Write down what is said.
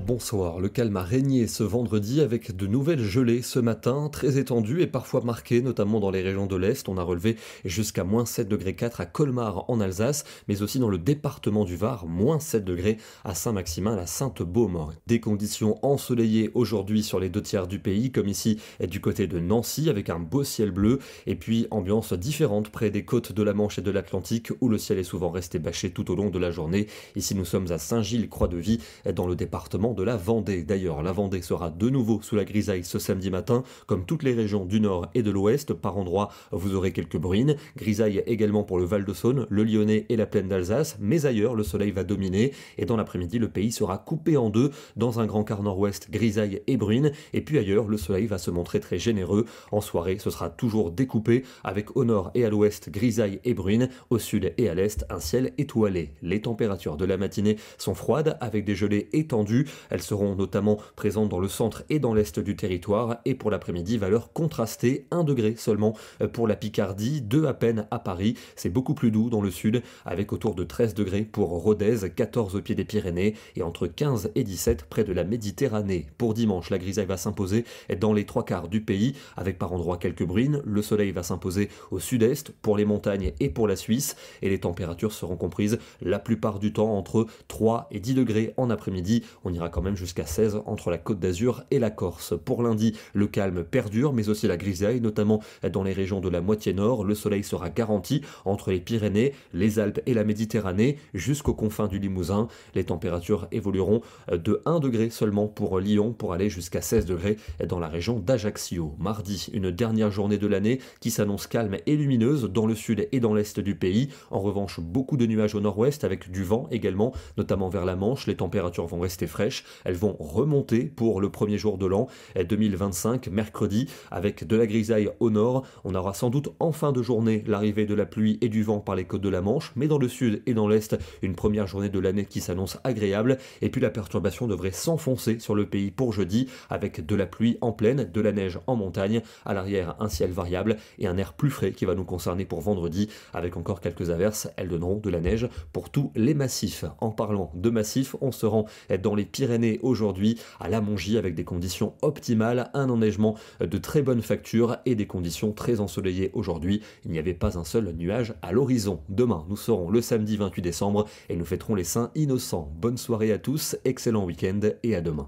bonsoir. Le calme a régné ce vendredi avec de nouvelles gelées ce matin, très étendues et parfois marquées, notamment dans les régions de l'Est. On a relevé jusqu'à -7,4 degrés à Colmar en Alsace, mais aussi dans le département du Var, -7 degrés à Saint-Maximin, la Sainte-Baume. Des conditions ensoleillées aujourd'hui sur les 2 tiers du pays, comme ici du côté de Nancy, avec un beau ciel bleu, et puis ambiance différente près des côtes de la Manche et de l'Atlantique, où le ciel est souvent resté bâché tout au long de la journée. Ici, nous sommes à Saint-Gilles-Croix-de-Vie, dans le département de la Vendée. D'ailleurs, la Vendée sera de nouveau sous la grisaille ce samedi matin, comme toutes les régions du nord et de l'ouest. Par endroits, vous aurez quelques bruines. Grisaille également pour le Val-de-Saône, le Lyonnais et la plaine d'Alsace, mais ailleurs, le soleil va dominer et dans l'après-midi, le pays sera coupé en deux. Dans un grand quart nord-ouest, grisaille et bruine, et puis ailleurs, le soleil va se montrer très généreux. En soirée, ce sera toujours découpé, avec au nord et à l'ouest, grisaille et bruine, au sud et à l'est, un ciel étoilé. Les températures de la matinée sont froides, avec des gelées étendues. Elles seront notamment présentes dans le centre et dans l'est du territoire, et pour l'après-midi, valeur contrastée, 1 degré seulement pour la Picardie, 2 à peine à Paris. C'est beaucoup plus doux dans le sud, avec autour de 13 degrés pour Rodez, 14 au pied des Pyrénées, et entre 15 et 17 près de la Méditerranée. Pour dimanche, la grisaille va s'imposer dans les 3 quarts du pays, avec par endroits quelques bruines. Le soleil va s'imposer au sud-est, pour les montagnes et pour la Suisse, et les températures seront comprises la plupart du temps entre 3 et 10 degrés en après-midi. On ira quand même jusqu'à 16 entre la Côte d'Azur et la Corse. Pour lundi, le calme perdure, mais aussi la grisaille, notamment dans les régions de la moitié nord. Le soleil sera garanti entre les Pyrénées, les Alpes et la Méditerranée, jusqu'aux confins du Limousin. Les températures évolueront de 1 degré seulement pour Lyon, pour aller jusqu'à 16 degrés dans la région d'Ajaccio. Mardi, une dernière journée de l'année qui s'annonce calme et lumineuse dans le sud et dans l'est du pays. En revanche, beaucoup de nuages au nord-ouest, avec du vent également, notamment vers la Manche. Les températures vont rester fraîches, elles vont remonter pour le premier jour de l'an 2025, mercredi, avec de la grisaille au nord. On aura sans doute en fin de journée l'arrivée de la pluie et du vent par les côtes de la Manche, mais dans le sud et dans l'est, une première journée de l'année qui s'annonce agréable, et puis la perturbation devrait s'enfoncer sur le pays pour jeudi, avec de la pluie en plaine, de la neige en montagne, à l'arrière un ciel variable et un air plus frais qui va nous concerner pour vendredi, avec encore quelques averses. Elles donneront de la neige pour tous les massifs. En parlant de massifs, on se rend dans les Pyrénées aujourd'hui, à La Mongie, avec des conditions optimales, un enneigement de très bonne facture et des conditions très ensoleillées aujourd'hui. Il n'y avait pas un seul nuage à l'horizon. Demain, nous serons le samedi 28 décembre et nous fêterons les Saints Innocents. Bonne soirée à tous, excellent week-end et à demain.